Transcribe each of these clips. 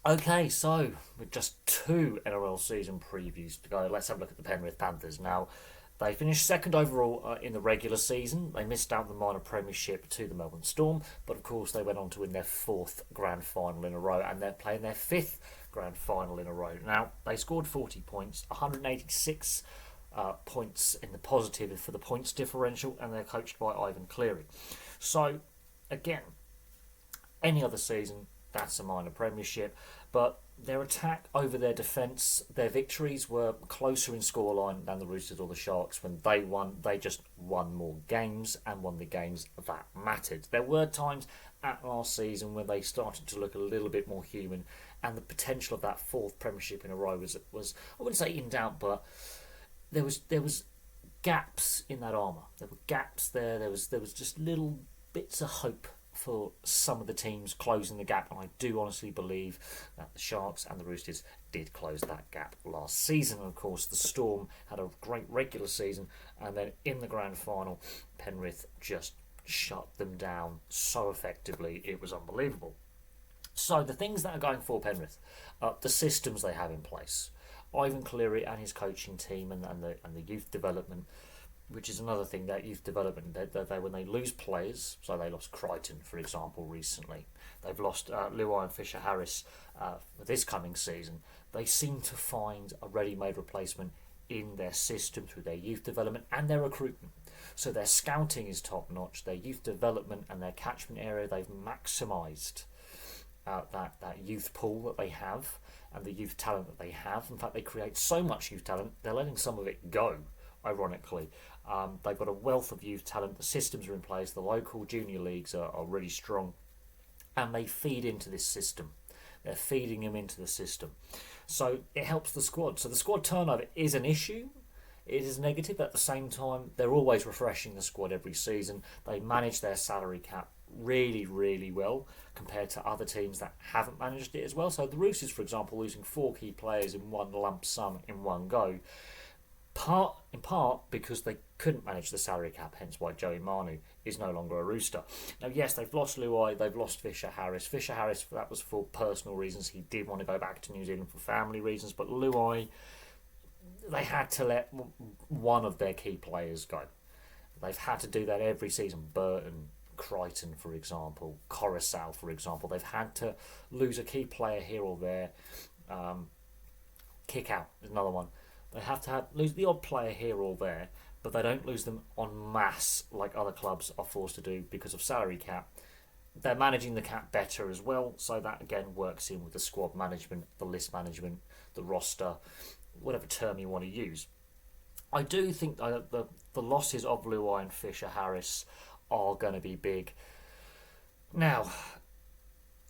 Okay, so with just two NRL season previews to go, let's have a look at the Penrith Panthers. Now, they finished second overall in the regular season. They missed out the minor premiership to the Melbourne Storm, but of course they went on to win their fourth grand final in a row, and they're playing their fifth grand final in a row. Now, they scored 40 points, 186 points in the positive for the points differential, and they're coached by Ivan Cleary. So, again, any other season, that's a minor premiership, but their attack over their defence, their victories were closer in scoreline than the Roosters or the Sharks. When they won, they just won more games and won the games that mattered. There were times at last season when they started to look a little bit more human, and the potential of that fourth premiership in a row was I wouldn't say in doubt, but there was gaps in that armour. There were gaps there. There was just little bits of hope for some of the teams closing the gap, and I do honestly believe that the Sharks and the Roosters did close that gap last season. And of course, the Storm had a great regular season, and then in the grand final, Penrith just shut them down so effectively, it was unbelievable. So the things that are going for Penrith, the systems they have in place, Ivan Cleary and his coaching team, and the youth development, which is another thing, that youth development, they when they lose players, so they lost Crichton, for example, recently. They've lost Luai and Fisher-Harris for this coming season. They seem to find a ready-made replacement in their system through their youth development and their recruitment. So their scouting is top-notch, their youth development and their catchment area, they've maximised that youth pool that they have and the youth talent that they have. In fact, they create so much youth talent, they're letting some of it go, ironically. They've got a wealth of youth talent, the systems are in place, the local junior leagues are really strong, and they feed into this system. They're feeding them into the system. So it helps the squad. So the squad turnover is an issue. It is negative. At the same time, they're always refreshing the squad every season. They manage their salary cap really, really well compared to other teams that haven't managed it as well. So the Roosters, for example, losing 4 key players in one lump sum in one go, in part because they couldn't manage the salary cap, hence why Joey Manu is no longer a Rooster. Now, yes, they've lost Luai, they've lost Fisher-Harris. Fisher-Harris, that was for personal reasons. He did want to go back to New Zealand for family reasons, but Luai, they had to let one of their key players go. They've had to do that every season. Burton, Crichton, for example, Coruscant, for example. They've had to lose a key player here or there. Kick out is another one. They have to lose the odd player here or there, but they don't lose them en masse like other clubs are forced to do because of salary cap. They're managing the cap better as well, so that again works in with the squad management, the list management, the roster, whatever term you want to use. I do think the losses of Luai and Fisher-Harris are going to be big. Now,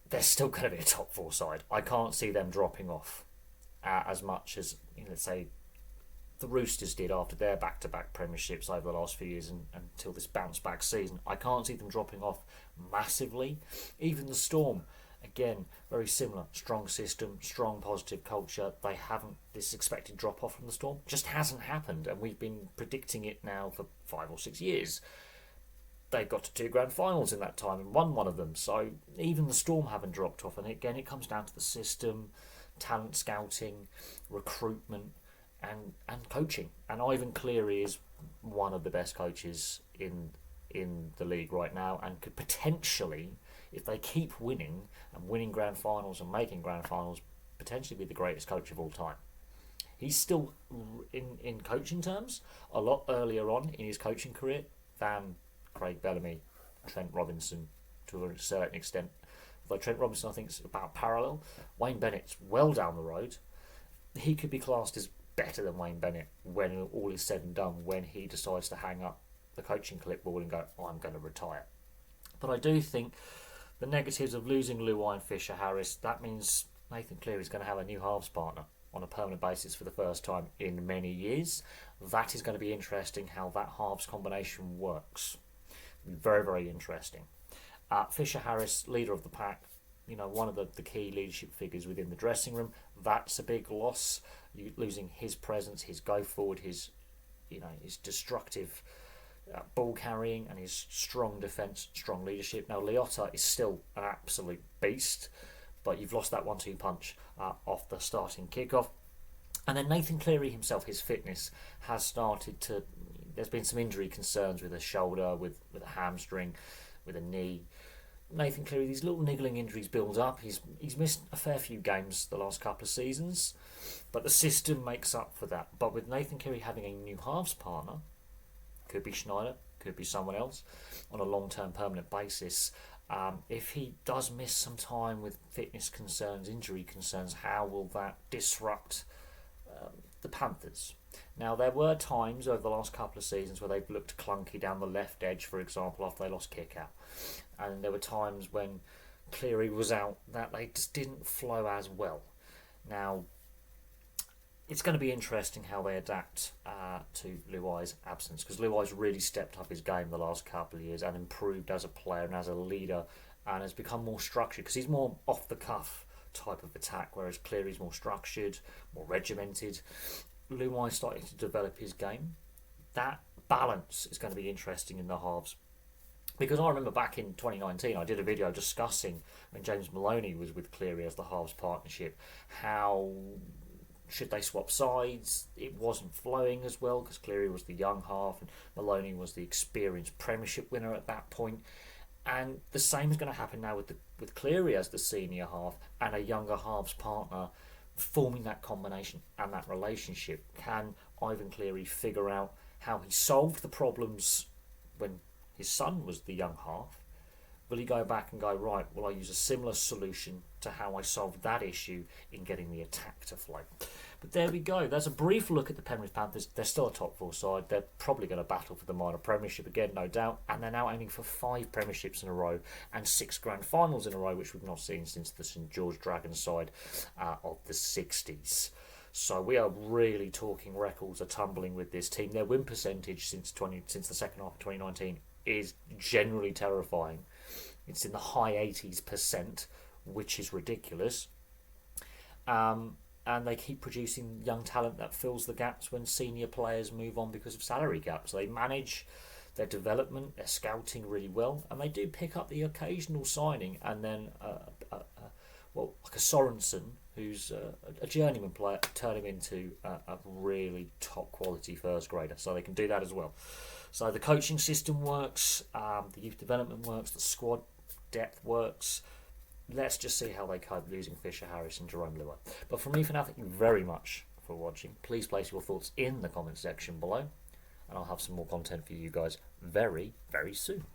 they're still going to be a top 4 side. I can't see them dropping off as much as, let's say, the Roosters did after their back-to-back premierships over the last few years until this bounce-back season. I can't see them dropping off massively. Even the Storm, again, very similar. Strong system, strong positive culture. They haven't, this expected drop-off from the Storm just hasn't happened, and we've been predicting it now for 5 or 6 years. They got to 2 grand finals in that time and won one of them, so even the Storm haven't dropped off. And again, it comes down to the system, talent scouting, recruitment, and coaching. And Ivan Cleary is one of the best coaches in the league right now, and could potentially, if they keep winning and winning grand finals and making grand finals, potentially be the greatest coach of all time. He's still, in coaching terms, a lot earlier on in his coaching career than Craig Bellamy, Trent Robinson to a certain extent. Although Trent Robinson, I think, is about parallel. Wayne Bennett's well down the road. He could be classed as better than Wayne Bennett when all is said and done, when he decides to hang up the coaching clipboard and go, I'm going to retire. But I do think the negatives of losing Luai and Fisher-Harris, that means Nathan Cleary is going to have a new halves partner on a permanent basis for the first time in many years. That is going to be interesting, how that halves combination works. Very, very interesting. Fisher-Harris, leader of the pack, one of the key leadership figures within the dressing room. That's a big loss. Losing his presence, his go forward, his destructive ball carrying, and his strong defence, strong leadership. Now, Leota is still an absolute beast, but you've lost that 1-2 punch off the starting kickoff. And then Nathan Cleary himself, his fitness has started to... There's been some injury concerns with a shoulder, with a hamstring, with a knee. Nathan Cleary, these little niggling injuries build up. He's missed a fair few games the last couple of seasons, but the system makes up for that. But with Nathan Cleary having a new halves partner, could be Schneider, could be someone else, on a long-term permanent basis, if he does miss some time with fitness concerns, injury concerns, how will that disrupt the Panthers? Now, there were times over the last couple of seasons where they've looked clunky down the left edge, for example, after they lost kick out. And there were times when Cleary was out that they just didn't flow as well. Now, it's going to be interesting how they adapt to Luai's absence, because Luai's really stepped up his game the last couple of years and improved as a player and as a leader, and has become more structured, because he's more off-the-cuff type of attack, whereas Cleary's more structured, more regimented. Luai's starting to develop his game. That balance is going to be interesting in the halves. Because I remember back in 2019, I did a video discussing when James Maloney was with Cleary as the halves partnership, how should they swap sides? It wasn't flowing as well because Cleary was the young half and Maloney was the experienced Premiership winner at that point. And the same is going to happen now with Cleary as the senior half and a younger halves partner, forming that combination and that relationship. Can Ivan Cleary figure out how he solved the problems when his son was the young half? Will he go back and go, right, will I use a similar solution to how I solved that issue in getting the attack to flow? But there we go. That's a brief look at the Penrith Panthers. They're still a top four side. They're probably going to battle for the minor premiership again, no doubt. And they're now aiming for 5 premierships in a row and 6 grand finals in a row, which we've not seen since the St George Dragons side of the 60s. So we are really talking records are tumbling with this team. Their win percentage since the second half of 2019 is generally terrifying. It's in the high 80s%, which is ridiculous. And they keep producing young talent that fills the gaps when senior players move on because of salary caps. They manage their development, their scouting really well, and they do pick up the occasional signing, and then like a Sorensen, who's a journeyman player, turn him into a really top quality first grader. So they can do that as well. So the coaching system works, the youth development works, the squad depth works. Let's just see how they cope losing Fisher Harris and Jerome Luai. But from me for now, thank you very much for watching. Please place your thoughts in the comment section below, and I'll have some more content for you guys very, very soon.